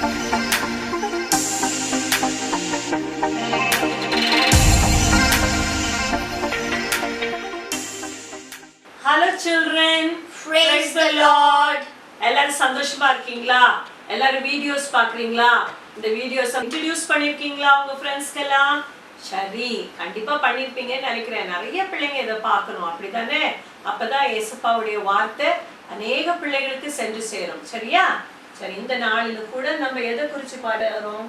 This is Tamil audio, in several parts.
Hello children, Praise the Lord. எல்லாரும் சந்தோஷமா இருக்கீங்களா? எல்லாரும் வீடியோஸ் பார்க்கறீங்களா? இந்த வீடியோஸ் இன்ட்ரோ듀ce பண்ணிருக்கீங்களா உங்க ஃப்ரெண்ட்ஸ்க்கெல்லாம்? சரி, கண்டிப்பா பண்ணிருப்பீங்கன்னு நினைக்கிறேன். நிறைய பிள்ளைங்க இதை பார்க்கணும், அப்படிதானே? அப்பதான் இயேசுப்பாவுடைய வார்த்தை அநேக பிள்ளைகளுக்கு சென்று சேரும். சரியா? சரி, இந்த நாளில கூட நம்ம எதை குறிச்சு பாடுறோம்?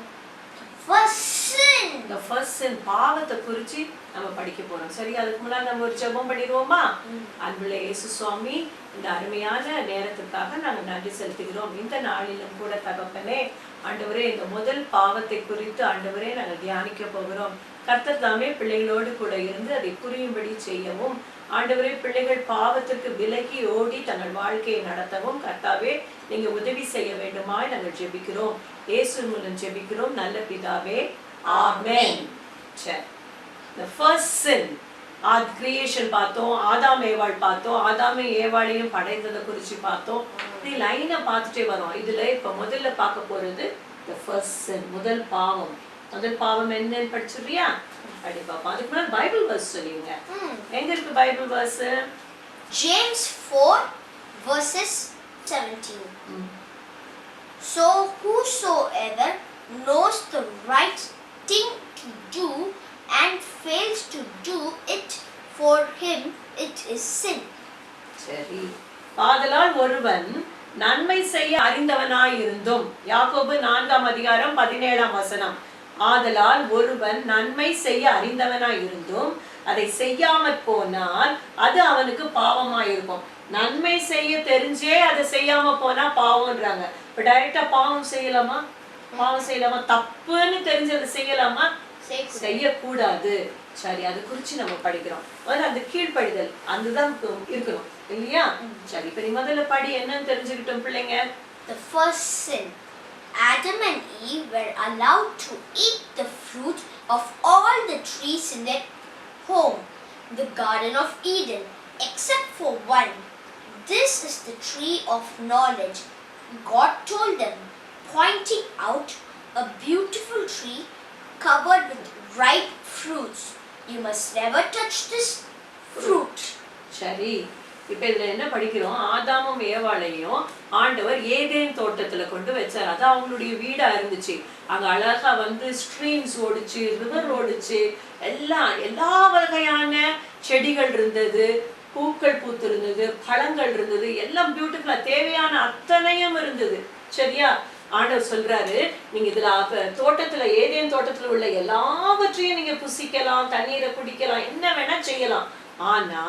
The first sin, பாவத்தை குறிச்சு நம்ம படிக்க போறோம். சரி, அதுக்கு முன்னாடி நம்ம ஒரு ஜெபம் பண்ணிடுவோமா? அன்புள்ள இயேசு சுவாமி, இந்த அருமையான நேரத்துக்காக நாங்க நன்றி செலுத்துகிறோம். இந்த நாளிலும் கூட தகப்பனே, ஆண்டவரே, இந்த முதல் பாவத்தை குறித்து ஆண்டவரே நாங்கள் தியானிக்க போகிறோம். கர்த்தர் தாமே பிள்ளைகளோடு கூட இருந்து அதை புரியும்படி செய்யவும், ஆண்டவரே, பிள்ளைகள் பாவத்திற்கு விலகி ஓடி தங்கள் வாழ்க்கையை நடத்தவும் கர்த்தாவே நீங்க உதவி செய்ய வேண்டுமாய் நாங்கள் ஜெபிக்கிறோம். இயேசு மூலம் ஜெபிக்கிறோம் நல்ல பிதாவே, ஆமென். சரி, the first sin, கிரியேஷன் பார்த்தோம், ஆதாம் ஏவாள் பார்த்தோம், ஆதாமே ஏவாளையும் படைத்ததை குறிச்சு பார்த்தோம். இது லைனை பார்த்துட்டே வரோம். இதுல இப்ப முதல்ல பார்க்க போறது the first sin, முதல் பாவம். முதல் பாவம் என்னன்னு படிச்சுறியா? படி பாப்போம். அதுக்கு முன்னாடி பைபிள் வேர்ஸ் சொல்லுங்க. எங்க இருக்கு Bible verse? James 4 verses 17. So whosoever knows the right thing to do and fails to do it, for him it is sin. சரி, ஆதலால் ஒருவன் நன்மை செய்ய அறிந்தவனாய் இருந்தும், யாக்கோபு 4ஆம் அதிகாரம் 17ஆம் வசனம். ஆதலால் ஒருவன் நன்மை செய்ய அறிந்தவனாய் இருந்தும் அதை செய்யாமற் போனால் அது அவனுக்கு பாவமாயிருக்கும். நன்மை செய்ய தெரிஞ்சே அதை செய்யாம போனா பாவம்ன்றாங்க. இப்ப டைரக்டா பாவம் செய்யலாமா? பாவம் செய்யலாமா? தப்புன்னு தெரிஞ்சு அதை செய்யலாமா? செய்யக்கூடாது. சரி, அது குறிச்சு நம்ம படிக்கிறோம். அந்த கீழ்ப்படிதல் அதுதான் இருக்கணும் இல்லையா? சரி, இப்ப நீ முதல்ல படி, என்னன்னு தெரிஞ்சுக்கிட்டோம் பிள்ளைங்க. The first sin. Adam and Eve were allowed to eat the fruit of all the trees in their home, the Garden of Eden, except for one. This is the tree of knowledge. God told them, pointing out a beautiful tree covered with ripe fruits. You must never touch this fruit. சரி, இப்ப இதுல என்ன படிக்கிறோம்? ஆதாமும் ஏவாளையும் ஆண்டவர் ஏதேன் தோட்டத்துல கொண்டு வச்சார். அது அவங்களுடைய வீடா இருந்துச்சு. அங்க அழகா ஸ்ட்ரீம்ஸ் ஓடுச்சு, ரிவர் ஓடுச்சு, எல்லா வகையான செடிகள் இருந்தது, பூக்கள் பூத்து இருந்தது, பழங்கள் இருந்தது, எல்லாம் பியூட்டிஃபுல்லா தேவையான அத்தனையும் இருந்தது. சரியா? ஆண்டவர் சொல்றாரு, நீங்க இதுல தோட்டத்துல ஏதேன் தோட்டத்துல உள்ள எல்லாவற்றையும் நீங்க புசிக்கலாம், தண்ணீரை குடிக்கலாம், என்ன வேணா செய்யலாம். ஆனா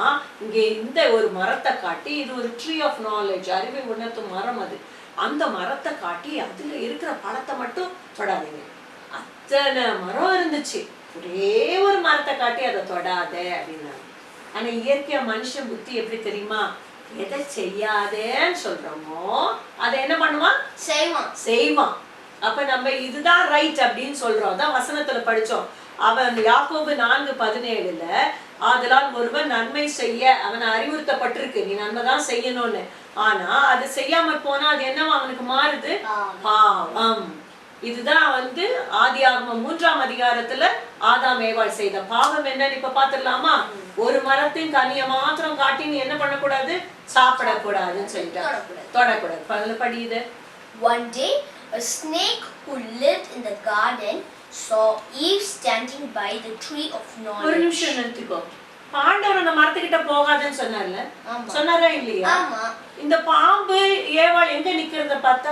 இங்கே இந்த ஒரு மரத்தை காட்டி, இது ஒரு ட்ரீ ஆஃப் நாலேஜ், அறிவை உணர்த்தும் மரம். அது அந்த மரத்தை காட்டி அதுல இருக்கிற பழத்தை மட்டும் தொடாதீங்க. அத்தனை மரம் இருந்துச்சு, ஒரே ஒரு மரத்தை காட்டி அதை தொடாத அப்படின்னாங்க. ஆனா இயற்கையா மனுஷன் புத்தி எப்படி தெரியுமா? எதை செய்யாதேன்னு சொல்றோமோ அதை என்ன பண்ணுவான்? செய்வான். அப்ப நம்ம இதுதான் ரைட் அப்படின்னு சொல்றோம். அதான் வசனத்துல படிச்சோம். அவன் யாக்கோபு 4:17 ஆதலால் ஒருவன் நன்மை செய்ய அவன் அறிவுறுத்தப்பட்டிருக்கு, நீ நன்மை தான் செய்யணும்னு. ஆனா அது செய்யாம போனா அது என்னவா அவனுக்கு மாறுது? பாவம். இதுதான் ஆதியாகமம் 3ஆம் அதிகாரத்துல ஆதாம் ஏவாள் செய்த பாவம் என்னன்னு இப்ப பாத்துடலாமா? ஒரு மரத்தின் கனியை மாத்திரம் காட்டி நீ என்ன பண்ணக்கூடாது? சாப்பிடக்கூடாதுன்னு சொல்லிட்டாங்க. தொடக்கூடாது. அதுல படியுது. One day a snake who lived in the garden saw Eve standing by the tree of knowledge. ஒரு நிமிஷம் நிறுத்திக்கோ. ஆண்டவர் அந்த மரத்துக்கிட்ட போகாதன்னு சொன்னார்ல, சொன்னாரா இல்லையா? இந்த பாம்பு ஏவாள் எங்க நிக்கிறத பார்த்தா?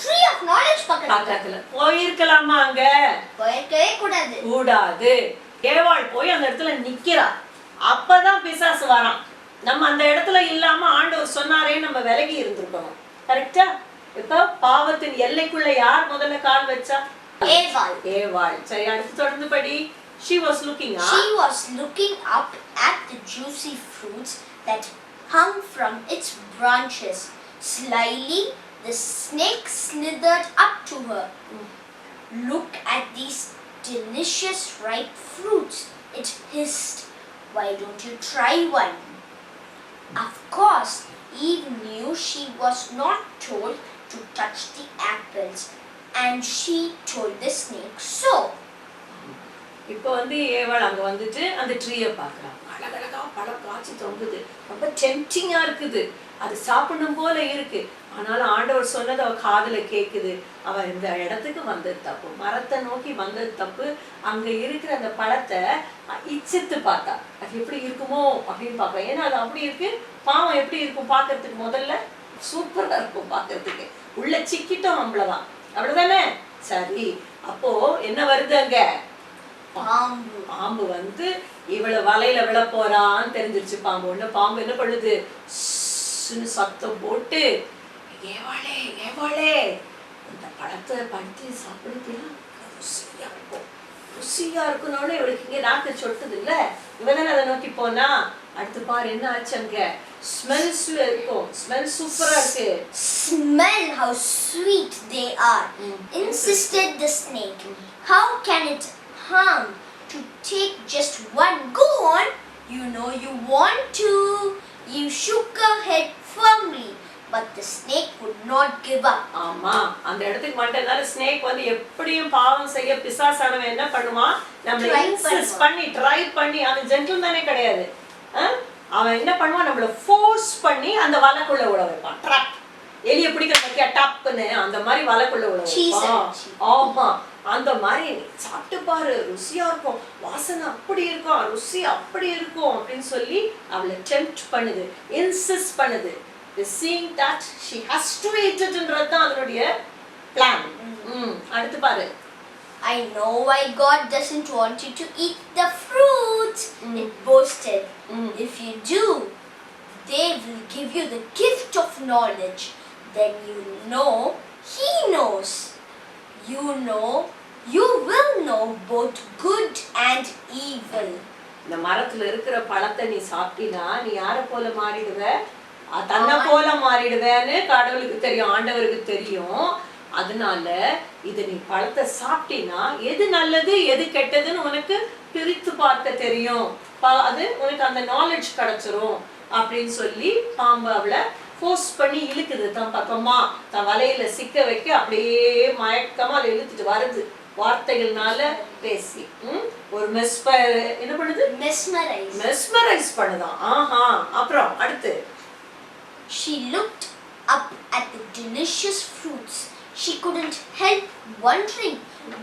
Tree of knowledge பக்கத்துல. போயிருக்கலாமா? அங்க போயிருக்கவே கூடாது. ஏவாள் போய் அந்த இடத்துல நிக்கிறா. அப்பதான் பிசாசு வரான். நம்ம அந்த இடத்துல இல்லாம ஆண்டவர் சொன்னாரே நம்ம விலகி இருந்திருக்கணும். கரெக்டா? இப்ப பாவத்தின் எல்லைக்குள்ள யார் முதல்ல கால் வச்சா? ஏவாள். சரி, அடுத்து தொடர்ந்து படி. She was looking up at the juicy fruits that hung from its branches. Slyly the snake slithered up to her. Look at these delicious ripe fruits, it hissed. Why don't you try one? Of course, Eve knew she was not told to touch the apples, and she told the snake so. இப்போ வந்து ஏவாள் அங்க வந்துட்டு அந்த ட்ரீயை பார்க்குறான். அழகழகா பழம் காய்ச்சி தொங்குது, ரொம்ப டெம்டிங்கா இருக்குது, அது சாப்பிடணும் போல இருக்கு. ஆனாலும் ஆண்டவர் சொன்னது அவ காதுல கேக்குது. அவ இந்த இடத்துக்கு வந்தது தப்பு, மரத்தை நோக்கி வந்தது தப்பு. அங்க இருக்கிற அந்த பழத்தை இச்சித்து பார்த்தா அது எப்படி இருக்குமோ அப்படின்னு பார்ப்பேன். ஏன்னா அது அப்படி இருக்கு. பாவம் எப்படி இருக்கும் பார்க்கறதுக்கு? முதல்ல சூப்பரா இருக்கும் பார்க்கறதுக்கு, உள்ள சிக்கிட்டோம் அவ்வளவுதான், அப்படிதானே? சரி, அப்போ என்ன வருது அங்க? பாம்பு. பாம்பு வந்து இவளை வலையில விழ போறான்னு தெரிஞ்சிருச்சு. பாம்பு ஒண்ணு பாம்பு என்ன பண்ணுது? சத்தம் போட்டு, ஏவாளே ஏவாளே, இந்த பழத்தை படுத்து சாப்பிடுத்தியா, ருசியா இருக்கும், ருசியா இருக்கணும்னு இவளுக்கு இங்க நாக்கு சொட்டுது இல்ல, இவதானே அதை நோக்கி போனா. அடுத்து பாரு என்ன ஆச்சு அங்க? ஸ்மெல்ஸ் இருக்கும், ஸ்மெல் சூப்பரா இருக்கு. Smell how sweet they are, insisted the snake. How can it harm to take just one? Go on, you know you want to. You shook her head firmly, but the snake would not give up. ஆமா, அந்த இடத்துக்கு வந்துட்டதால ஸ்னேக் வந்து எப்படியும் பாவம் செய்ய பிசாசானவன் என்ன பண்ணுவான்? நம்மள இன்சிஸ்ட் பண்ணி ட்ரை பண்ணி, அவன் ஜென்டில்மேனே கிடையாது. அவன் என்ன பண்ணுவான்? நம்மள ஃபோர்ஸ் பண்ணி அந்த வலைக்குள்ள விட வைப்பான். ட்ராப், எலிய பிடிக்கிற பத்தியா டப்புன்னு அந்த மாதிரி வலைக்குள்ள விட வைப்பான். ஆமா, அந்த மாதிரி சாப்பிட்டு பாரு, ருசியா இருக்கும், வாசனை அப்படி இருக்கும், ருசி அப்படி இருக்கும் அப்படின்னு சொல்லி அவளை டெம்ப்ட் பண்ணுது, இன்சிஸ்ட் பண்ணுது. Seeing that she has to eat it என்றதான் அதனுடைய பிளான். அடுத்து பாரு. I know why God doesn't want you to eat the fruit, it boasted. If you do, they will give you the gift of knowledge. Then you know He knows. You know, you will know both good and evil. இந்த மரத்துல இருக்கிற பழத்தை நீ சாப்பிட்டினா நீ யார போல மாறிடுவ? தன்னை போல மாறிடுவேன்னு கடவுளுக்கு தெரியும், ஆண்டவருக்கு தெரியும். அதனால இதை நீ பழத்தை சாப்பிட்டினா எது நல்லது எது கெட்டதுன்னு உனக்கு பிரித்து பார்க்க தெரியும், அது உனக்கு அந்த நாலேஜ் கிடைச்சிரும் அப்படின்னு சொல்லி பாம்பு அவளை ஃபோர்ஸ் பண்ணி இழுக்குது தான் பக்கமா, தன் வலையில சிக்க வைக்க. அப்படியே மயக்கமா அதை இழுத்துட்டு வருது வார்த்தைகள்னால பேசி. ஒரு என்ன பண்ணுது? மெஸ்மரைஸ் பண்ணுதான். ஆஹா, அப்புறம் அடுத்து. She looked up at the delicious fruits. She couldn't help wondering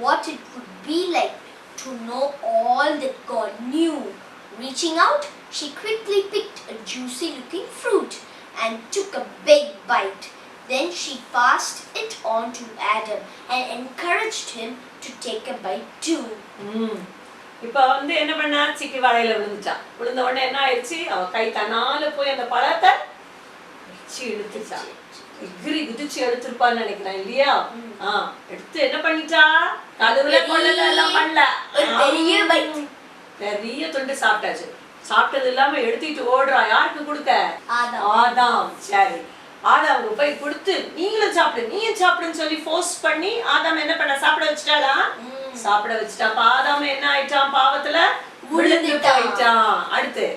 what it would be like to know all that God knew. Reaching out, she quickly picked a juicy-looking fruit and took a big bite. Then she passed it on to Adam and encouraged him to take a bite too. இப்போ வந்து என்ன பண்ணா? சிக்கி வலையில விழுந்துட்டா. விழுந்த உடனே என்ன ஆயிடுச்சு? அவ கை தன்னால போய் அந்த பழத்தை இழுத்துச்சா. எகிரி குதிச்சு எடுத்துருப்பான்னு நினைக்கிறேன் இல்லையா? எடுத்து என்ன பண்ணிட்டா? கழுவுல கொள்ளல எல்லாம் பண்ணல, பெரிய துண்டு சாப்பிட்டாச்சு. சாப்பிட்டது இல்லாம எடுத்துட்டு ஓடுறா. யாருக்கு கொடுக்க? ஆதாம். சரி, ஆதாமுக்கு போய் கொடுத்து நீங்களும் சாப்பிடு, நீயும் சாப்பிடுன்னு சொல்லி ஃபோர்ஸ் பண்ணி ஆதாம் என்ன பண்ண? சாப்பிட வச்சுட்டாளா? சாப்பிட வச்சுட்டா. ஆதாம் என்ன ஆயிட்டான்? பாவத்துல விழுந்து போயிட்டான். அடுத்து.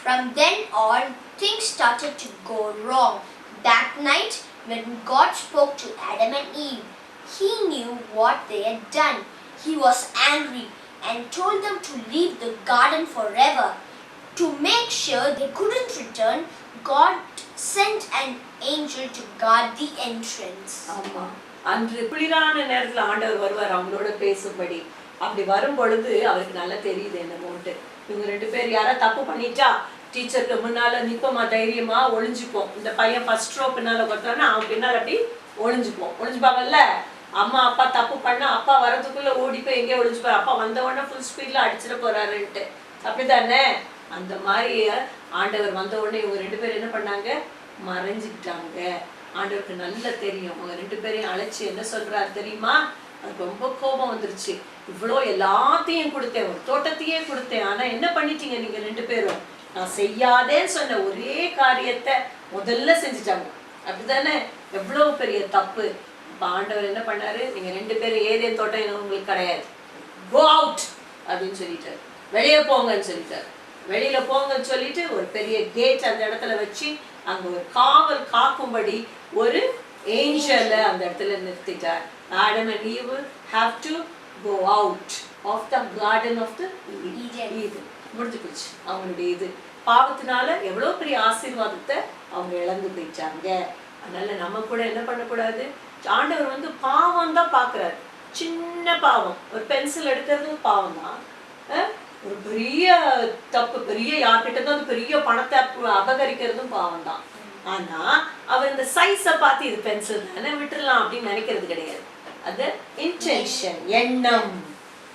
From then on, things started to go wrong. That night, when God spoke to Adam and Eve, He knew what they had done. He was angry and told them to leave the garden forever. To make sure they couldn't return, God sent an angel to guard the entrance. ஆமா, அன்று குளிரான நேரத்துல ஆண்டவர் வருவார் அவங்களோட பேசும்படி. அப்படி வரும் பொழுது அவருக்கு நல்லா தெரியுது என்னமோன்ட்டு. இவங்க ரெண்டு பேர் யாரா தப்பு பண்ணிட்டா டீச்சருக்கு முன்னால நிப்போமா, தைரியமா ஒளிஞ்சுப்போம். இந்த பையன் ஃபர்ஸ்ட் ரோ பின்னால கொடுத்தானா அவன் பின்னால அப்படி ஒளிஞ்சுப்பாங்கல்ல. அம்மா அப்பா தப்பு பண்ணா அப்பா வரதுக்குள்ள ஓடி போய் எங்கே ஒளிஞ்சுப்பாரு, அப்பா வந்த உடனே ஃபுல் ஸ்பீட்ல அடிச்சிட போறாருன்ட்டு. அப்படித்தானே? அந்த மாதிரி ஆண்டவர் வந்த உடனே இவங்க ரெண்டு பேரும் என்ன பண்ணாங்க? மறைஞ்சுக்கிட்டாங்க. ஆண்டவருக்கு நல்லா தெரியும். அவங்க ரெண்டு பேரையும் அழைச்சி என்ன சொல்றாரு தெரியுமா? அதுக்கு ரொம்ப கோபம் வந்துருச்சு. இவ்வளோ எல்லாத்தையும் கொடுத்தேன், ஒரு தோட்டத்தையே கொடுத்தேன், ஆனா என்ன பண்ணிட்டீங்க நீங்க ரெண்டு பேரும்? நான் செய்யாதேன்னு சொன்ன ஒரே காரியத்தை முதல்ல செஞ்சுட்டாங்க. அப்படித்தானே? எவ்வளவு பெரிய தப்பு. இப்ப ஆண்டவர் என்ன பண்ணாரு? நீங்க ரெண்டு பேரும் ஏதேன் தோட்டம் உங்களுக்கு கிடையாது, கோ அவுட் அப்படின்னு சொல்லிட்டாரு. வெளியே போங்கன்னு சொல்லிட்டாரு. வெளியில போங்கன்னு சொல்லிட்டு ஒரு பெரிய கேட் அந்த இடத்துல வச்சு அங்க ஒரு காவல் காக்கும்படி ஒரு ஏஞ்சலை அந்த இடத்துல நிறுத்திட்டார். Adam and Eve have to go out of the garden of the Eden. முடிஞ்சு போச்சு அவங்களுடைய இது. பாவத்தினால எவ்வளவு பெரிய ஆசீர்வாதத்தை அவங்க இழந்து போயிட்டாங்க. அதனால நம்ம கூட என்ன பண்ணக்கூடாது, ஆண்டவர் வந்து பாவம் தான் பாக்குறாரு. சின்ன பாவம், ஒரு பென்சில் எடுக்கிறது பாவம் தான். ஒரு பெரிய தப்பு, பெரிய யார்கிட்ட தான் பெரிய பணத்தை அபகரிக்கிறதும் பாவம் தான். ஆனா அவர் இந்த சைஸை பார்த்து இது பென்சில் தானே விட்டுறலாம் அப்படின்னு நினைக்கிறது கிடையாது. அது இன்டென்ஷன், எண்ணம்.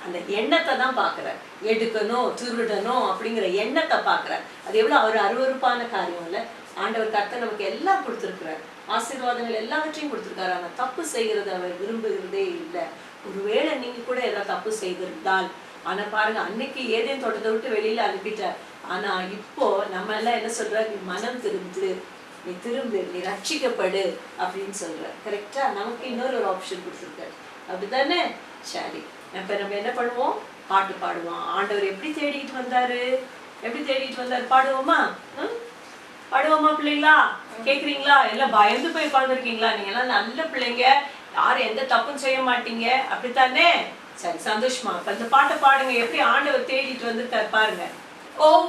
அந்த எண்ணத்தை தான் பாக்குறாரு. எடுக்கணும், திருடணும் அப்படிங்கிற எண்ணத்தை பாக்குறாரு. அது எவ்வளவு அவர் அருவருப்பான காரியம் இல்ல. ஆண்டவர் கர்த்தர் நமக்கு எல்லாம் கொடுத்திருக்கிறார், ஆசீர்வாதங்கள் எல்லாவற்றையும் கொடுத்திருக்காரு. ஆனா தப்பு செய்கிறது அவர் விரும்புகிறதே இல்லை. ஒருவேளை நீங்க கூட ஏதாவது தப்பு செய்திருந்தால், ஆனா பாருங்க, அன்னைக்கு ஏதேன் தோட்டத்தை விட்டு வெளியில அனுப்பிட்டார். ஆனா இப்போ நம்ம எல்லாம் என்ன சொல்ற, நீ மனம் திருந்து, நீ திரும்பு, நீ ரட்சிக்கப்படு அப்படின்னு சொல்ற. கரெக்டா? நமக்கு இன்னொரு ஆப்ஷன் கொடுத்துருக்காரு. அப்படித்தானே? சரி, இப்ப நம்ம என்ன பண்ணுவோம், பாட்டு பாடுவோம். ஆண்டவர் எப்படி தேடிட்டு வந்தாரு, எப்படி தேடிட்டு வந்தாரு பாடுவோமா? பாடுவோமா பிள்ளைங்களா? கேக்குறீங்களா? எல்லாம் பயந்து போய் உட்கார்ந்துருக்கீங்களா? நீங்க எல்லாம் நல்ல பிள்ளைங்க, யாரும் எந்த தப்பும் செய்ய மாட்டீங்க, அப்படித்தானே? சரி, சந்தோஷமா இப்ப இந்த பாட்டை பாடுங்க. எப்படி ஆண்டவர் தேடிட்டு வந்துட்டார் பாருங்க. Oh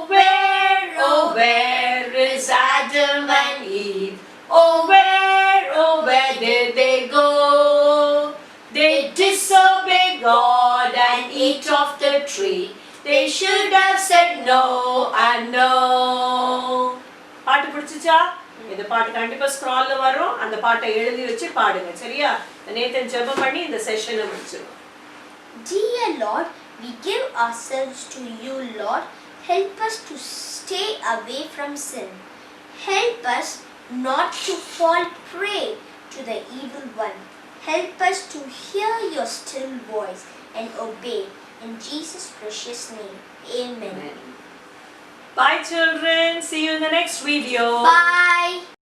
where is Adam and Eve? Oh where did they go? They disobeyed God and eat of the tree. They should have said no and no. பாட்டு பிடிச்சிச்சா? இந்த பாட்டு கண்டிப்பா ஸ்க்ரால்ல வரும். அந்த பாட்டை எழுதி வச்சு பாடுங்க. சரியா? நேத்தன் ஜெபம் பண்ணி இந்த செஷனை முடிச்சிரும். Dear Lord, we give ourselves to you, Lord. Help us to stay away from sin. Help us not to fall prey to the evil one. Help us to hear your still voice and obey. In Jesus' precious name, amen. Bye children. See you in the next video. Bye.